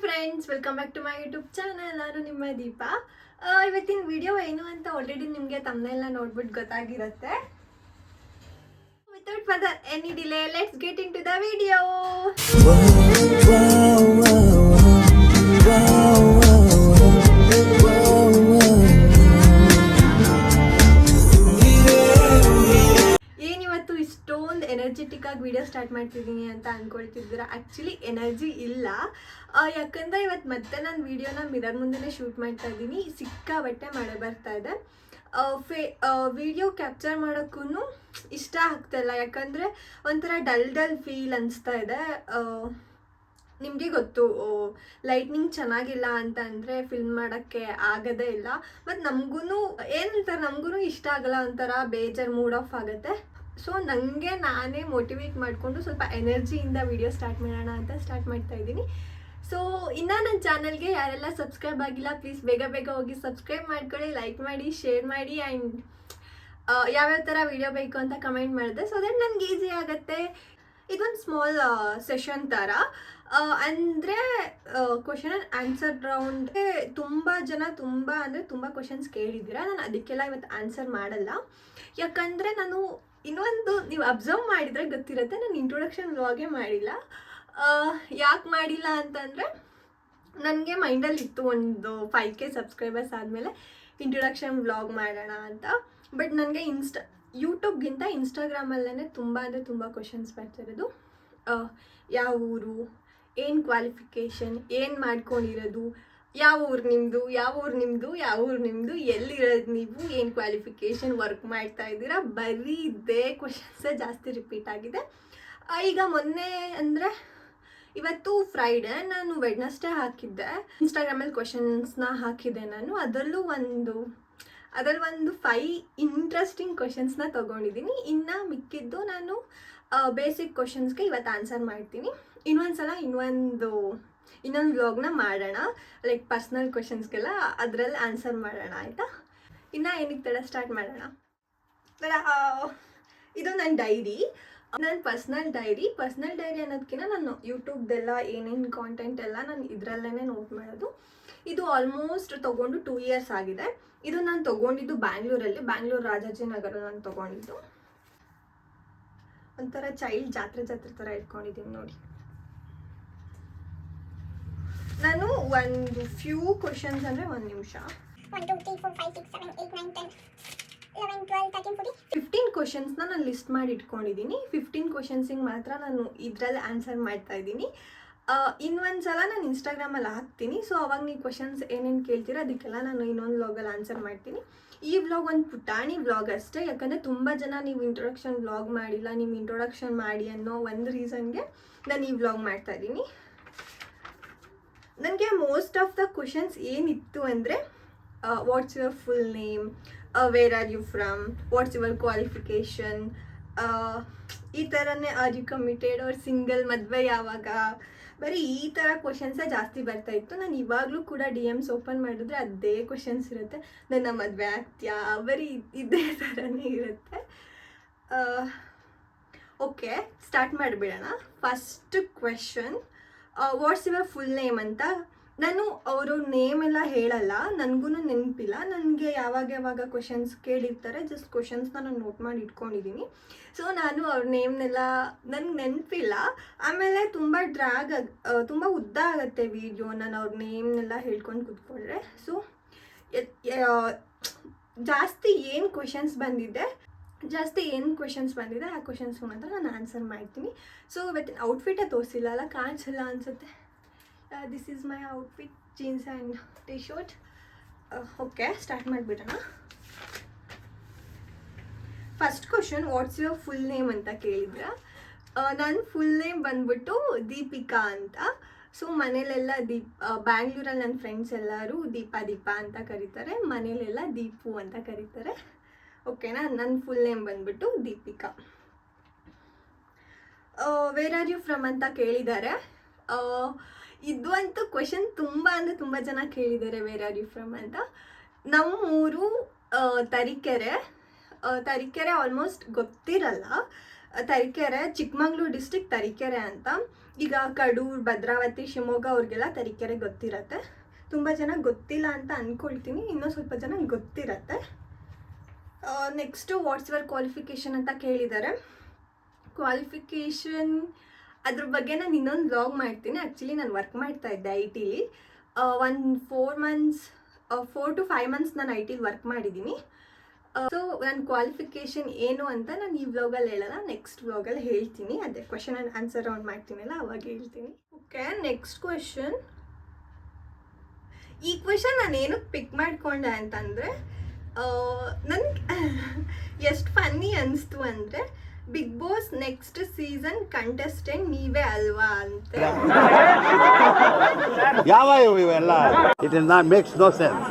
Friends, welcome back to my YouTube channel. ನಾನು ನಿಮ್ಮ ದೀಪ. ಇವತ್ತಿನ ವಿಡಿಯೋ ಏನು ಅಂತ ಆಲ್ರೆಡಿ ನಿಮಗೆ ತಮ್ಮನೆಲ್ಲ ನೋಡ್ಬಿಟ್ಟು ಗೊತ್ತಾಗಿರುತ್ತೆ. Without further any delay, let's get into the video. ಏನಿವತ್ತು ಇಷ್ಟೊಂದು ಎನರ್ಜೆಟಿಕ್ ಆಗಿ ವಿಡಿಯೋ ಸ್ಟಾರ್ಟ್ ಮಾಡ್ತಿದ್ದೀನಿ ಅಂತ ಅಂದ್ಕೊಳ್ತಿದ್ದೀರಾ? ಆ್ಯಕ್ಚುಲಿ ಎನರ್ಜಿ ಇಲ್ಲ. ಯಾಕಂದರೆ ಇವತ್ತು ಮತ್ತೆ ನಾನು ವಿಡಿಯೋನ ಮಿರರ್ ಮುಂದೆನೇ ಶೂಟ್ ಮಾಡ್ತಾ ಇದ್ದೀನಿ. ಸಿಕ್ಕಾಬಟ್ಟೆ ಮಳೆ ಬರ್ತಾ ಇದೆ. ವಿಡಿಯೋ ಕ್ಯಾಪ್ಚರ್ ಮಾಡೋಕ್ಕೂ ಇಷ್ಟ ಆಗ್ತಾಯಿಲ್ಲ, ಯಾಕಂದರೆ ಒಂಥರ ಡಲ್ ಫೀಲ್ ಅನಿಸ್ತಾ ಇದೆ. ನಿಮಗೆ ಗೊತ್ತು, ಲೈಟ್ನಿಂಗ್ ಚೆನ್ನಾಗಿಲ್ಲ ಅಂತ ಅಂದರೆ ಫಿಲ್ಮ್ ಮಾಡೋಕ್ಕೆ ಆಗೋದೇ ಇಲ್ಲ. ಮತ್ತು ನಮಗೂ ಏನಂತಾರೆ, ನಮಗೂ ಇಷ್ಟ ಆಗಲ್ಲ, ಒಂಥರ ಬೇಜಾರು, ಮೂಡ್ ಆಫ್ ಆಗುತ್ತೆ. ಸೊ ನನಗೆ ನಾನೇ ಮೋಟಿವೇಟ್ ಮಾಡಿಕೊಂಡು ಸ್ವಲ್ಪ ಎನರ್ಜಿಯಿಂದ ವಿಡಿಯೋ ಸ್ಟಾರ್ಟ್ ಮಾಡೋಣ ಅಂತ ಸ್ಟಾರ್ಟ್ ಮಾಡ್ತಾ ಇದ್ದೀನಿ. ಸೊ ಇನ್ನು ನನ್ನ ಚಾನಲ್ಗೆ ಯಾರೆಲ್ಲ ಸಬ್ಸ್ಕ್ರೈಬ್ ಆಗಿಲ್ಲ, ಪ್ಲೀಸ್ ಬೇಗ ಬೇಗ ಹೋಗಿ ಸಬ್ಸ್ಕ್ರೈಬ್ ಮಾಡ್ಕೊಳ್ಳಿ, ಲೈಕ್ ಮಾಡಿ, ಶೇರ್ ಮಾಡಿ, ಆ್ಯಂಡ್ ಯಾವ್ಯಾವ ಥರ ವಿಡಿಯೋ ಬೇಕು ಅಂತ ಕಮೆಂಟ್ ಮಾಡಿದೆ. ಸೊ ದಟ್ ನನಗೆ ಈಸಿ ಆಗುತ್ತೆ. ಇದೊಂದು ಸ್ಮಾಲ್ ಸೆಷನ್ ಥರ, ಅಂದರೆ ಕ್ವಶನ್ ಆ್ಯಂಡ್ ಆನ್ಸರ್ ರೌಂಡ್ಗೆ ತುಂಬ ಕ್ವಶನ್ಸ್ ಕೇಳಿದ್ದೀರಾ. ನಾನು ಅದಕ್ಕೆಲ್ಲ ಇವತ್ತು ಆನ್ಸರ್ ಮಾಡಲ್ಲ, ಯಾಕಂದರೆ ನಾನು ಇನ್ನೊಂದು ನೀವು ಅಬ್ಸರ್ವ್ ಮಾಡಿದರೆ ಗೊತ್ತಿರುತ್ತೆ, ನಾನು ಇಂಟ್ರೊಡಕ್ಷನ್ ವ್ಲಾಗೇ ಮಾಡಿಲ್ಲ. ಯಾಕೆ ಮಾಡಿಲ್ಲ ಅಂತಂದರೆ ನನಗೆ ಮೈಂಡಲ್ಲಿ ಇತ್ತು ಒಂದು 5K ಸಬ್ಸ್ಕ್ರೈಬರ್ಸ್ ಆದಮೇಲೆ ಇಂಟ್ರೊಡಕ್ಷನ್ ವ್ಲಾಗ್ ಮಾಡೋಣ ಅಂತ. ಬಟ್ ನನಗೆ ಯೂಟ್ಯೂಬ್ಗಿಂತ ಇನ್ಸ್ಟಾಗ್ರಾಮಲ್ಲೇ ತುಂಬ ಕ್ವಶನ್ಸ್ ಬರ್ತಿರೋದು. ಯಾವ ಊರು, ಏನು ಕ್ವಾಲಿಫಿಕೇಷನ್, ಏನು ಮಾಡ್ಕೊಂಡಿರೋದು, ಯಾವ ಊರು ನಿಮ್ಮದು, ಎಲ್ಲಿರೋದು ನೀವು, ಏನು ಕ್ವಾಲಿಫಿಕೇಷನ್, ವರ್ಕ್ ಮಾಡ್ತಾ ಇದ್ದೀರಾ, ಬರೀ ಇದೇ ಕ್ವಶನ್ಸೇ ಜಾಸ್ತಿ ರಿಪೀಟ್ ಆಗಿದೆ. ಈಗ ಮೊನ್ನೆ ಅಂದರೆ ಇವತ್ತು ಫ್ರೈಡೇ, ನಾನು ವೆಡ್ನಸ್ಡೇ ಹಾಕಿದ್ದೆ ಇನ್ಸ್ಟಾಗ್ರಾಮಲ್ಲಿ ಕ್ವಶನ್ಸ್ನ ಹಾಕಿದ್ದೆ ನಾನು. ಅದರಲ್ಲೂ ಒಂದು 5 ಇಂಟ್ರೆಸ್ಟಿಂಗ್ ಕ್ವಶನ್ಸ್ನ ತೊಗೊಂಡಿದ್ದೀನಿ. ಇನ್ನು ಮಿಕ್ಕಿದ್ದು ನಾನು ಬೇಸಿಕ್ ಕ್ವಶನ್ಸ್ಗೆ ಇವತ್ತು ಆನ್ಸರ್ ಮಾಡ್ತೀನಿ. ಇನ್ನೊಂದು ವ್ಲಾಗ್ನ ಮಾಡೋಣ, ಲೈಕ್ ಪರ್ಸ್ನಲ್ ಕ್ವಶನ್ಸ್ಗೆಲ್ಲ ಅದರಲ್ಲಿ ಆನ್ಸರ್ ಮಾಡೋಣ, ಆಯಿತಾ? ಇನ್ನು ಏನಕ್ಕೆ ತಡ, ಸ್ಟಾರ್ಟ್ ಮಾಡೋಣ. ಇದು ನನ್ನ ಡೈರಿ, ನನ್ನ ಪರ್ಸ್ನಲ್ ಡೈರಿ ಅನ್ನೋದಕ್ಕಿಂತ ನಾನು ಯೂಟ್ಯೂಬ್ದೆಲ್ಲ ಏನೇನು ಕಾಂಟೆಂಟ್ ಎಲ್ಲ ನಾನು ಇದರಲ್ಲೇ ನೋಟ್ ಮಾಡೋದು. ಇದು ಆಲ್ಮೋಸ್ಟ್ ತೊಗೊಂಡು 2 years ಆಗಿದೆ. ಇದು ನಾನು ತೊಗೊಂಡಿದ್ದು ಬ್ಯಾಂಗ್ಳೂರು ರಾಜಾಜಿನಗರ ನಾನು ತೊಗೊಂಡಿದ್ದು. ಒಂಥರ ಚೈಲ್ಡ್ ಜಾತ್ರೆ ಥರ ಇಟ್ಕೊಂಡಿದ್ದೀನಿ ನೋಡಿ. ನಾನು ಒಂದು ಫ್ಯೂ ಕ್ವಶನ್ಸ್ ಅಂದರೆ 1 ನಿಮಿಷ, 1 2 3 4 5 6 7 8 9 10 11 12 13 14 15 ಕ್ವಶನ್ಸ್ನ ನಾನು ಲಿಸ್ಟ್ ಮಾಡಿ ಇಟ್ಕೊಂಡಿದ್ದೀನಿ. 15 ಕ್ವಶನ್ಸಿಗೆ ಮಾತ್ರ ನಾನು ಇದರಲ್ಲಿ ಆನ್ಸರ್ ಮಾಡ್ತಾ ಇದ್ದೀನಿ. ಇನ್ನೊಂದು ಸಲ ನಾನು ಇನ್ಸ್ಟಾಗ್ರಾಮಲ್ಲಿ ಹಾಕ್ತೀನಿ. ಸೊ ಅವಾಗ ನೀವು ಕ್ವಶನ್ಸ್ ಏನೇನು ಕೇಳ್ತೀರೋ ಅದಕ್ಕೆಲ್ಲ ನಾನು ಇನ್ನೊಂದು ವ್ಲಾಗಲ್ಲಿ ಆನ್ಸರ್ ಮಾಡ್ತೀನಿ. ಈ ವ್ಲಾಗ್ ಒಂದು ಪುಟಾಣಿ ವ್ಲಾಗ್ ಅಷ್ಟೇ, ಯಾಕಂದರೆ ತುಂಬ ಜನ ನೀವು ಇಂಟ್ರೊಡಕ್ಷನ್ ವ್ಲಾಗ್ ಮಾಡಿಲ್ಲ, ನೀವು ಇಂಟ್ರೊಡಕ್ಷನ್ ಮಾಡಿ ಅನ್ನೋ ಒಂದು ರೀಸನ್ಗೆ ನಾನು ಈ ವ್ಲಾಗ್ ಮಾಡ್ತಾ ಇದ್ದೀನಿ. ನನಗೆ ಮೋಸ್ಟ್ ಆಫ್ ದ ಕ್ವಶನ್ಸ್ ಏನಿತ್ತು ಅಂದರೆ, what's your full name, where are you from, what's your qualification, ಈ ಥರನೇ, are you committed or single, ಮದುವೆ ಯಾವಾಗ, ಬರೀ ಈ ಥರ ಕ್ವಶನ್ಸೇ ಜಾಸ್ತಿ ಬರ್ತಾಯಿತ್ತು. ನಾನು ಇವಾಗಲೂ ಕೂಡ DMs ಓಪನ್ ಮಾಡಿದ್ರೆ ಅದೇ ಕ್ವಶನ್ಸ್ ಇರುತ್ತೆ. ನನ್ನ ಮದುವೆ ಆಗ್ತೀಯಾ, ಬರೀ ಇದೇ ಥರನೇ ಇರುತ್ತೆ. ಓಕೆ, ಸ್ಟಾರ್ಟ್ ಮಾಡಿಬಿಡೋಣ. First question, what's your full name ಅಂತ. ನಾನು ಅವರು ನೇಮೆಲ್ಲ ಹೇಳಲ್ಲ, ನನಗೂ ನೆನಪಿಲ್ಲ. ನನಗೆ ಯಾವಾಗ ಕ್ವಶನ್ಸ್ ಕೇಳಿರ್ತಾರೆ, ಜಸ್ಟ್ ಕ್ವಶನ್ಸ್ನ ನಾನು ನೋಟ್ ಮಾಡಿ ಇಟ್ಕೊಂಡಿದ್ದೀನಿ. ಸೊ ನಾನು ಅವ್ರ ನೇಮ್ನೆಲ್ಲ ನನಗೆ ನೆನಪಿಲ್ಲ. ಆಮೇಲೆ ತುಂಬ ಉದ್ದ ಆಗುತ್ತೆ ವಿಡಿಯೋ, ನಾನು ಅವ್ರ ನೇಮ್ನೆಲ್ಲ ಹೇಳ್ಕೊಂಡು ಕೂತ್ಕೊಂಡ್ರೆ. ಸೊ ಜಾಸ್ತಿ ಏನು ಕ್ವಶನ್ಸ್ ಬಂದಿದೆ ಆ ಕ್ವಶನ್ಸ್ ಮಾತ್ರ ನಾನು ಆನ್ಸರ್ ಮಾಡ್ತೀನಿ. ಸೊ ಇವತ್ತಿನ ಔಟ್ಫಿಟೇ ತೋರಿಸಿಲ್ಲ, ಕಾಣಿಸಲ್ಲ ಅನಿಸುತ್ತೆ. This is my outfit, jeans and T shirt. Okay, start ಮಾಡಿಬಿಡೋಣ. First question, what's your full name ಅಂತ ಕೇಳಿದ್ರೆ, ನನ್ನ ಫುಲ್ ನೇಮ್ ಬಂದ್ಬಿಟ್ಟು ದೀಪಿಕಾ ಅಂತ. ಸೊ ಮನೇಲೆಲ್ಲ ಬ್ಯಾಂಗ್ಳೂರಲ್ಲಿ ನನ್ನ ಫ್ರೆಂಡ್ಸ್ ಎಲ್ಲರೂ ದೀಪ ಅಂತ ಕರೀತಾರೆ, ಮನೇಲೆಲ್ಲ ದೀಪು ಅಂತ ಕರೀತಾರೆ. ಓಕೆನಾ? ನನ್ನ ಫುಲ್ ನೇಮ್ ಬಂದ್ಬಿಟ್ಟು Deepika. Where are you from ಅಂತ ಕೇಳಿದ್ದಾರೆ. ಇದು ಅಂತೂ ಕ್ವೆಶನ್ ತುಂಬ ಜನ ಕೇಳಿದ್ದಾರೆ, ವೇರ್ ಆರ್ ಯು ಫ್ರಮ್ ಅಂತ. ನಮ್ಮೂರು ತರೀಕೆರೆ ಆಲ್ಮೋಸ್ಟ್ ಗೊತ್ತಿರಲ್ಲ. ತರೀಕೆರೆ, ಚಿಕ್ಕಮಂಗ್ಳೂರು ಡಿಸ್ಟಿಕ್ ತರೀಕೆರೆ ಅಂತ. ಈಗ ಕಡೂರು, ಭದ್ರಾವತಿ, ಶಿವಮೊಗ್ಗ ಅವ್ರಿಗೆಲ್ಲ ತರೀಕೆರೆ ಗೊತ್ತಿರತ್ತೆ. ತುಂಬ ಜನ ಗೊತ್ತಿಲ್ಲ ಅಂತ ಅಂದ್ಕೊಳ್ತೀನಿ, ಇನ್ನೂ ಸ್ವಲ್ಪ ಜನ ಗೊತ್ತಿರತ್ತೆ. ನೆಕ್ಸ್ಟು ವಾಟ್ಸ್ ಯುವರ್ ಕ್ವಾಲಿಫಿಕೇಷನ್ ಅಂತ ಕೇಳಿದ್ದಾರೆ. ಕ್ವಾಲಿಫಿಕೇಷನ್ ಅದ್ರ ಬಗ್ಗೆ ನಾನು ಇನ್ನೊಂದು ವ್ಲಾಗ್ ಮಾಡ್ತೀನಿ. ಆ್ಯಕ್ಚುಲಿ ನಾನು ವರ್ಕ್ ಮಾಡ್ತಾಯಿದ್ದೆ ಐ ಟಿಲಿ. ಒಂದು 4 to 5 months ನಾನು ಐ ಟಿಲಿ ವರ್ಕ್ ಮಾಡಿದ್ದೀನಿ. ಸೊ ನನ್ನ ಕ್ವಾಲಿಫಿಕೇಷನ್ ಏನು ಅಂತ ನಾನು ಈ ವ್ಲಾಗಲ್ಲಿ ಹೇಳಲ್ಲ, ನೆಕ್ಸ್ಟ್ ವ್ಲಾಗಲ್ಲಿ ಹೇಳ್ತೀನಿ. ಅದೇ ಕ್ವೆಶನ್ ಆ್ಯಂಡ್ ಆನ್ಸರ್ ರೌಂಡ್ ಮಾಡ್ತೀನಲ್ಲ ಅವಾಗ ಹೇಳ್ತೀನಿ. Okay, next question. ಈ ಕ್ವೆಶನ್ ನಾನು ಏನಕ್ಕೆ ಪಿಕ್ ಮಾಡಿಕೊಂಡೆ ಅಂತಂದರೆ, ನನಗೆ ಎಷ್ಟು ಫನ್ನಿ ಅನಿಸ್ತು ಅಂದರೆ, Bigg Boss next season contestant ನೀವೇ ಅಲ್ವಾ ಅಂತ. ಯಾವ ಇವೆಲ್ಲ it is not makes no sense.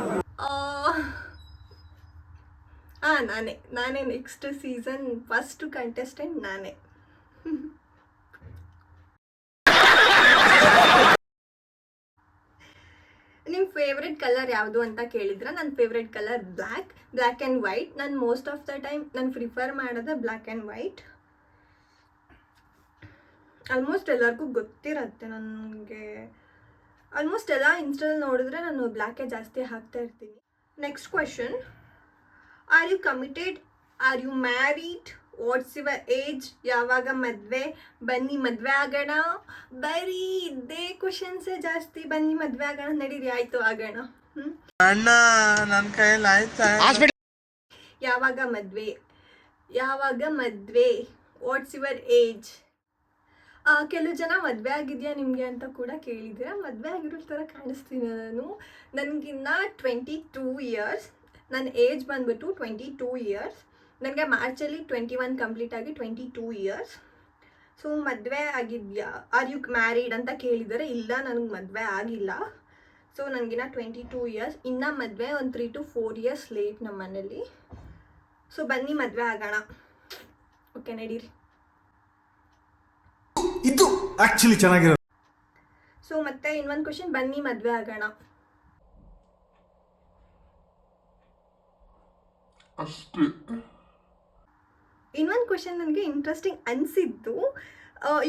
ನಾನೇ ನೆಕ್ಸ್ಟ್ ಸೀಸನ್ ಫಸ್ಟ್ ಕಂಟೆಸ್ಟೆಂಟ್ ನಾನೇ. ನಿಮ್ಮ ಫೇವ್ರೆಟ್ ಕಲರ್ ಯಾವುದು ಅಂತ ಕೇಳಿದ್ರೆ, ನನ್ನ favourite colour black and white. ನಾನು ಮೋಸ್ಟ್ ಆಫ್ ದ ಟೈಮ್ ನಾನು ಪ್ರಿಫರ್ ಮಾಡೋದು ಬ್ಲ್ಯಾಕ್ ಆ್ಯಂಡ್ ವೈಟ್. ಆಲ್ಮೋಸ್ಟ್ ಎಲ್ಲರಿಗೂ ಗೊತ್ತಿರತ್ತೆ. ನನಗೆ ಆಲ್ಮೋಸ್ಟ್ ಎಲ್ಲ ಇನ್ಸ್ಟಾದಲ್ಲಿ ನೋಡಿದ್ರೆ ನಾನು ಬ್ಲ್ಯಾಕೇ ಜಾಸ್ತಿ ಹಾಕ್ತಾ ಇರ್ತೀನಿ. Next question. Are you committed? Are you married? What's your age? ಯಾವಾಗ ಮದುವೆ? ಬನ್ನಿ ಮದುವೆ ಆಗೋಣ. ಬರೀ ಇದೇ ಕ್ವಶನ್ಸೇ ಜಾಸ್ತಿ. ಬನ್ನಿ ಮದುವೆ ಆಗೋಣ, ನಡೀರಿ, ಆಯಿತು ಆಗೋಣ. ಅಣ್ಣ ನನ್ನ ಕೈಯಲ್ಲಿ ಆಯ್ತಾ? ಯಾವಾಗ ಮದುವೆ? What's your age? ಕೆಲವು ಜನ ಮದುವೆ ಆಗಿದೆಯಾ ನಿಮಗೆ ಅಂತ ಕೂಡ ಕೇಳಿದ್ದೀರಾ. ಮದುವೆ ಆಗಿರೋ ಥರ ಕಾಣಿಸ್ತೀನಿ ನಾನು. ನನಗಿನ್ನ 22 years. ನನ್ನ ಏಜ್ ಬಂದ್ಬಿಟ್ಟು 22 years. ನನಗೆ ಮಾರ್ಚಲ್ಲಿ 21 ಕಂಪ್ಲೀಟ್ ಆಗಿ 22 years. ಸೊ ಮದುವೆ ಆಗಿದೆಯಾ, ಆರ್ ಯು ಮ್ಯಾರಿಡ್ ಅಂತ ಕೇಳಿದರೆ, ಇಲ್ಲ ನನಗೆ ಮದುವೆ ಆಗಿಲ್ಲ. ಸೊ ನನಗಿನ್ನ 22 years. ಇನ್ನು ಮದುವೆ ಒಂದು 3 to 4 years ಲೇಟ್ ನಮ್ಮ ಮನೇಲಿ. ಸೊ ಬನ್ನಿ ಮದುವೆ ಆಗೋಣ. ಓಕೆ, ನಡೀರಿ. ಇದು ಆಕ್ಚುಲಿ ಚೆನ್ನಾಗಿರೋದು. ಸೊ ಮತ್ತೆ ಇನ್ನೊಂದು ಕ್ವಶನ್, ಬನ್ನಿ ಮದುವೆ ಆಗೋಣ. ಅಷ್ಟೇ. ಇನ್ನೊಂದು ಕ್ವಶನ್ ನನಗೆ ಇಂಟ್ರೆಸ್ಟಿಂಗ್ ಅನಿಸಿದ್ದು,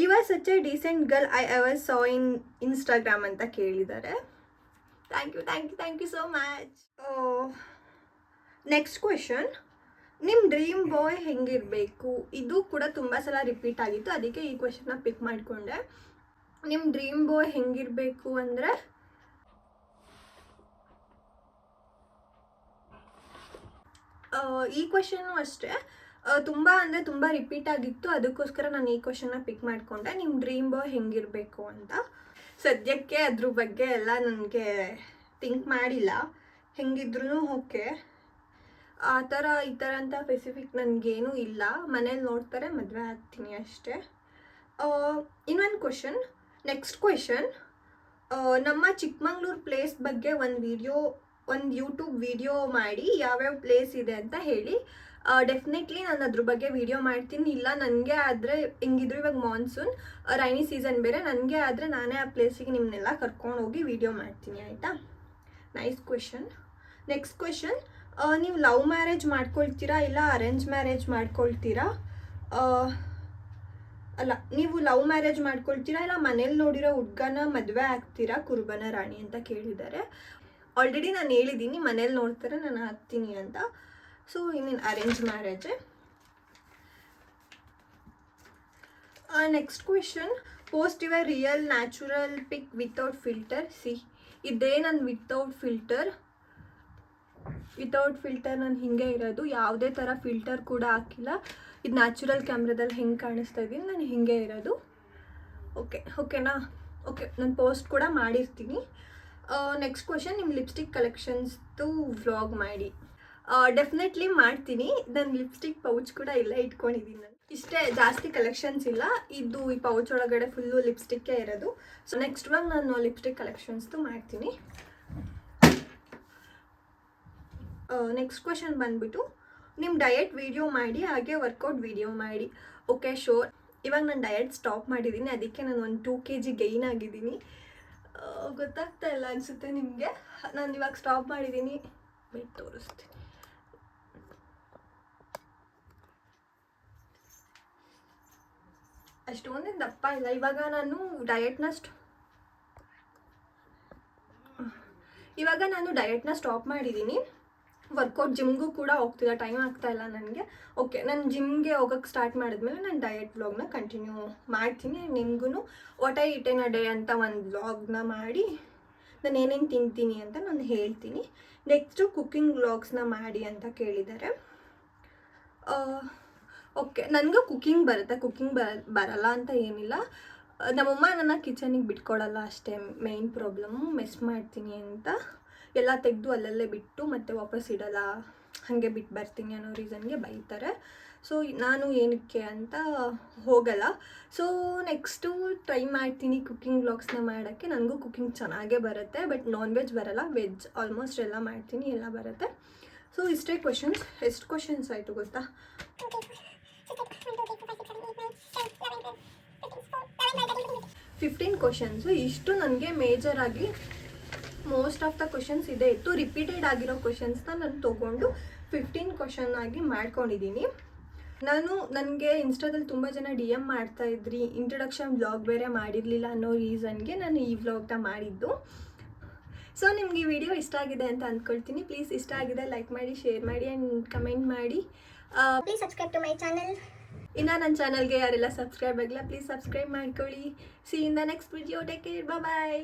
you are such a decent girl I ever saw in Instagram ಅಂತ ಕೇಳಿದ್ದಾರೆ. Thank you so much. Next question. ನಿಮ್ಮ ಡ್ರೀಮ್ ಬಾಯ್ ಹೆಂಗಿರಬೇಕು? ಇದು ಕೂಡ ತುಂಬ ಸಲ ರಿಪೀಟ್ ಆಗಿತ್ತು, ಅದಕ್ಕೆ ಈ ಕ್ವೆಶನ್ನ ಪಿಕ್ ಮಾಡಿಕೊಂಡೆ. ನಿಮ್ಮ ಡ್ರೀಮ್ ಬಾಯ್ ಹೆಂಗಿರಬೇಕು ಅಂದರೆ, ಈ ಕ್ವೆಶನ್ನು ಅಷ್ಟೇ ತುಂಬ ರಿಪೀಟ್ ಆಗಿತ್ತು, ಅದಕ್ಕೋಸ್ಕರ ನಾನು ಈ ಕ್ವೆಶನ್ನ ಪಿಕ್ ಮಾಡಿಕೊಂಡೆ. ನಿಮ್ಮ ಡ್ರೀಮ್ ಬಾಯ್ ಹೆಂಗಿರಬೇಕು ಅಂತ. ಸದ್ಯಕ್ಕೆ ಅದ್ರ ಬಗ್ಗೆ ಎಲ್ಲ ನನಗೆ ಥಿಂಕ್ ಮಾಡಿಲ್ಲ. ಹೆಂಗಿದ್ರೂ ಓಕೆ, ಆ ಥರ ಈ ಥರ ಅಂತ ಸ್ಪೆಸಿಫಿಕ್ ನನಗೇನೂ ಇಲ್ಲ. ಮನೇಲಿ ನೋಡ್ತಾರೆ, ಮದುವೆ ಆಗ್ತೀನಿ ಅಷ್ಟೇ. ಇನ್ನೊಂದು ಕ್ವೆಶನ್. Next question. ನಮ್ಮ ಚಿಕ್ಕಮಂಗ್ಳೂರು ಪ್ಲೇಸ್ ಬಗ್ಗೆ ಒಂದು ಯೂಟ್ಯೂಬ್ ವಿಡಿಯೋ ಮಾಡಿ ಯಾವ್ಯಾವ ಪ್ಲೇಸ್ ಇದೆ ಅಂತ ಹೇಳಿ. ಡೆಫಿನೆಟ್ಲಿ ನಾನು ಅದ್ರ ಬಗ್ಗೆ ವಿಡಿಯೋ ಮಾಡ್ತೀನಿ. ಇಲ್ಲ ನನಗೆ ಆದರೆ, ಹೆಂಗಿದ್ರು ಇವಾಗ ಮಾನ್ಸೂನ್ ರೈನಿ ಸೀಸನ್ ಬೇರೆ, ನನಗೆ ಆದರೆ ನಾನೇ ಆ ಪ್ಲೇಸಿಗೆ ನಿಮ್ಮನ್ನೆಲ್ಲ ಕರ್ಕೊಂಡು ಹೋಗಿ ವಿಡಿಯೋ ಮಾಡ್ತೀನಿ, ಆಯಿತಾ? Nice question. Next question. ನೀವು ಲವ್ ಮ್ಯಾರೇಜ್ ಮಾಡ್ಕೊಳ್ತೀರಾ ಇಲ್ಲ ಅರೇಂಜ್ ಮ್ಯಾರೇಜ್ ಮಾಡ್ಕೊಳ್ತೀರಾ? ಅಲ್ಲ, ನೀವು ಲವ್ ಮ್ಯಾರೇಜ್ ಮಾಡ್ಕೊಳ್ತೀರಾ ಇಲ್ಲ ಮನೇಲಿ ನೋಡಿರೋ ಹುಡ್ಗನ ಮದುವೆ ಆಗ್ತೀರಾ ಕುರುಬನ ರಾಣಿ ಅಂತ ಕೇಳಿದ್ದಾರೆ. ಆಲ್ರೆಡಿ ನಾನು ಹೇಳಿದ್ದೀನಿ, ಮನೇಲಿ ನೋಡ್ತಾರೆ ನಾನು ಆಗ್ತೀನಿ ಅಂತ. ಸೊ ಇನ್ನೇನು ಅರೇಂಜ್ ಮ್ಯಾರೇಜೇ. Next question. Post your real natural pic without filter. ಇದೇ ನಾನು ವಿತೌಟ್ ಫಿಲ್ಟರ್ ನಾನು ಹಿಂಗೆ ಇರೋದು, ಯಾವುದೇ ಥರ ಫಿಲ್ಟರ್ ಕೂಡ ಹಾಕಿಲ್ಲ. ಇದು ನ್ಯಾಚುರಲ್ ಕ್ಯಾಮ್ರಾದಲ್ಲಿ ಹೆಂಗೆ ಕಾಣಿಸ್ತಾ ಇದ್ದೀನಿ ನಾನು ಹಿಂಗೆ ಇರೋದು. ಓಕೆನಾ? ಓಕೆ, ನಾನು ಪೋಸ್ಟ್ ಕೂಡ ಮಾಡಿರ್ತೀನಿ. Next question. ನಿಮ್ಮ ಲಿಪ್ಸ್ಟಿಕ್ ಕಲೆಕ್ಷನ್ಸ್ದು ವ್ಲಾಗ್ ಮಾಡಿ. ಡೆಫಿನೆಟ್ಲಿ ಮಾಡ್ತೀನಿ. ನನ್ನ ಲಿಪ್ಸ್ಟಿಕ್ ಪೌಚ್ ಕೂಡ ಇಲ್ಲೇ ಇಟ್ಕೊಂಡಿದ್ದೀನಿ ನಾನು. ಇಷ್ಟೇ, ಜಾಸ್ತಿ ಕಲೆಕ್ಷನ್ಸ್ ಇಲ್ಲ. ಇದು ಈ ಪೌಚ್ ಒಳಗಡೆ ಫುಲ್ಲು ಲಿಪ್ಸ್ಟಿಕ್ಕೇ ಇರೋದು. ಸೊ ನೆಕ್ಸ್ಟ್ ವಾಗ್ ನಾನು ಲಿಪ್ಸ್ಟಿಕ್ ಕಲೆಕ್ಷನ್ಸ್ದು ಮಾಡ್ತೀನಿ. ನೆಕ್ಸ್ಟ್ ಕ್ವೆಶನ್ ಬಂದ್ಬಿಟ್ಟು, ನಿಮ್ಮ ಡಯಟ್ ವಿಡಿಯೋ ಮಾಡಿ ಹಾಗೆ ವರ್ಕೌಟ್ ವಿಡಿಯೋ ಮಾಡಿ. Okay, sure. ಇವಾಗ ನಾನು ಡಯಟ್ ಸ್ಟಾಪ್ ಮಾಡಿದ್ದೀನಿ, ಅದಕ್ಕೆ ನಾನು ಒಂದು 2 kg ಗೈನ್ ಆಗಿದ್ದೀನಿ. ಗೊತ್ತಾಗ್ತಾ ಇಲ್ಲ ಅನಿಸುತ್ತೆ ನಿಮಗೆ. ನಾನು ಇವಾಗ ಸ್ಟಾಪ್ ಮಾಡಿದ್ದೀನಿ, ವೇಟ್ ತೋರಿಸ್ತೀನಿ. ಅಷ್ಟೊಂದೇನು ದಪ್ಪ ಇಲ್ಲ. ಇವಾಗ ನಾನು ಡಯಟ್ನ ಸ್ಟಾಪ್ ಮಾಡಿದ್ದೀನಿ. ವರ್ಕೌಟ್ ಜಿಮ್ಗೂ ಕೂಡ ಹೋಗ್ತಿಲ್ಲ, ಟೈಮ್ ಆಗ್ತಾಯಿಲ್ಲ ನನಗೆ. ಓಕೆ, ನಾನು ಜಿಮ್ಗೆ ಹೋಗೋಕ್ಕೆ ಸ್ಟಾರ್ಟ್ ಮಾಡಿದ್ಮೇಲೆ ನಾನು ಡಯಟ್ ವ್ಲಾಗ್ನ ಕಂಟಿನ್ಯೂ ಮಾಡ್ತೀನಿ. ನಿಮಗೂ what I eat in a day ಅಂತ ಒಂದು ವ್ಲಾಗ್ನ ಮಾಡಿ ನಾನು ಏನೇನು ತಿಂತೀನಿ ಅಂತ ನಾನು ಹೇಳ್ತೀನಿ. ನೆಕ್ಸ್ಟು ಕುಕ್ಕಿಂಗ್ ವ್ಲಾಗ್ಸ್ನ ಮಾಡಿ ಅಂತ ಕೇಳಿದ್ದಾರೆ. ಓಕೆ, ನನಗೂ ಕುಕ್ಕಿಂಗ್ ಬರುತ್ತೆ, ಬರಲ್ಲ ಅಂತ ಏನಿಲ್ಲ. ನಮ್ಮಮ್ಮ ನನ್ನ ಕಿಚನಿಗೆ ಬಿಟ್ಕೊಡಲ್ಲ ಅಷ್ಟೇ ಮೇಯ್ನ್ ಪ್ರಾಬ್ಲಮ್ಮು. ಮೆಸ್ ಮಾಡ್ತೀನಿ ಅಂತ ಎಲ್ಲ ತೆಗೆದು ಅಲ್ಲಲ್ಲೇ ಬಿಟ್ಟು ಮತ್ತೆ ವಾಪಸ್ ಇಡಲ್ಲ, ಹಾಗೆ ಬಿಟ್ಟು ಬರ್ತೀನಿ ಅನ್ನೋ ರೀಸನ್ಗೆ ಬೈತಾರೆ. ಸೊ ನಾನು ಏನಕ್ಕೆ ಅಂತ ಹೋಗಲ್ಲ. ಸೊ ನೆಕ್ಸ್ಟು ಟ್ರೈ ಮಾಡ್ತೀನಿ ಕುಕ್ಕಿಂಗ್ ವ್ಲಾಗ್ಸ್ನ ಮಾಡೋಕ್ಕೆ. ನನಗೂ ಕುಕ್ಕಿಂಗ್ ಚೆನ್ನಾಗೇ ಬರುತ್ತೆ, ಬಟ್ ನಾನ್ ವೆಜ್ ಬರಲ್ಲ, ವೆಜ್ ಆಲ್ಮೋಸ್ಟ್ ಎಲ್ಲ ಮಾಡ್ತೀನಿ, ಎಲ್ಲ ಬರುತ್ತೆ. ಸೊ ಇಷ್ಟೇ ಕ್ವಶನ್ಸ್. ಎಷ್ಟು ಕ್ವಶನ್ಸ್ ಆಯಿತು ಗೊತ್ತಾ? 15 ಕ್ವಶನ್ಸು. ಇಷ್ಟು ನನಗೆ ಮೇಜರಾಗಿ ಮೋಸ್ಟ್ ಆಫ್ ದ ಕ್ವಶನ್ಸ್ ಇದೇ ಇತ್ತು. ರಿಪೀಟೆಡ್ ಆಗಿರೋ ಕ್ವಶನ್ಸ್ನ ನಾನು ತೊಗೊಂಡು 15 ಕ್ವಶನ್ ಆಗಿ ಮಾಡ್ಕೊಂಡಿದ್ದೀನಿ. ನನಗೆ ಇನ್ಸ್ಟಾದಲ್ಲಿ ತುಂಬ ಜನ DM ಮಾಡ್ತಾಯಿದ್ರಿ, ಇಂಟ್ರೊಡಕ್ಷನ್ ವ್ಲಾಗ್ ಬೇರೆ ಮಾಡಿರಲಿಲ್ಲ ಅನ್ನೋ ರೀಸನ್ಗೆ ನಾನು ಈ ವ್ಲಾಗ್ನ ಮಾಡಿದ್ದು. ಸೊ ನಿಮ್ಗೆ ಈ ವಿಡಿಯೋ ಇಷ್ಟ ಆಗಿದೆ ಅಂತ ಅಂದ್ಕೊಳ್ತೀನಿ. ಪ್ಲೀಸ್ ಇಷ್ಟ ಆಗಿದೆ ಲೈಕ್ ಮಾಡಿ, ಶೇರ್ ಮಾಡಿ ಆ್ಯಂಡ್ ಕಮೆಂಟ್ ಮಾಡಿ. Please subscribe to my channel. ಇನ್ನು ನನ್ನ ಚಾನಲ್ಗೆ ಯಾರೆಲ್ಲ ಸಬ್ಸ್ಕ್ರೈಬ್ ಆಗಿಲ್ಲ ಪ್ಲೀಸ್ ಸಬ್ಸ್ಕ್ರೈಬ್ ಮಾಡ್ಕೊಳ್ಳಿ. See in the next video. Take care, bye.